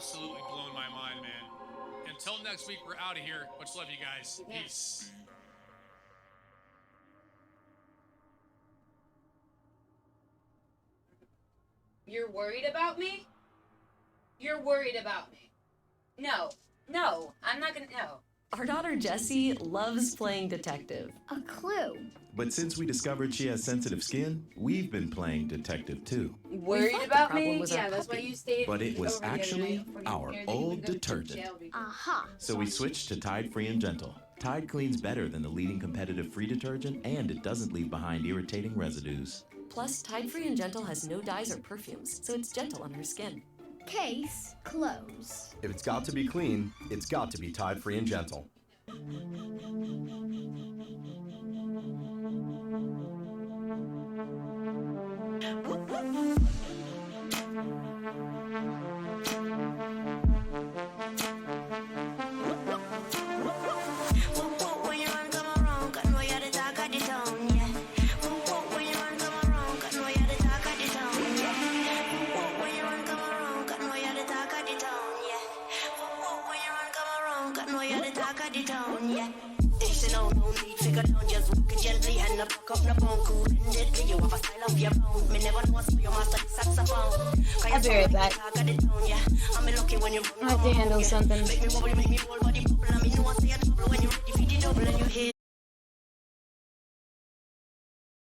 absolutely blown my mind, man. Until next week, we're out of here. Much love, you guys. Peace. You're worried about me? You're worried about me. No, I'm not gonna, no. Our daughter Jessie loves playing detective. A clue. But since we discovered she has sensitive skin, we've been playing detective too. Worried about me? Yeah, that's why you stayed. But it was over the other actually night before you our declared that you old would go to detergent. jail because- Aha. So we switched to Tide Free and Gentle. Tide cleans better than the leading competitive free detergent, and it doesn't leave behind irritating residues. Plus, Tide Free and Gentle has no dyes or perfumes, so it's gentle on her skin. Case closed. If it's got to be clean, it's got to be Tide Free and Gentle. I'll be right back. I have to handle something.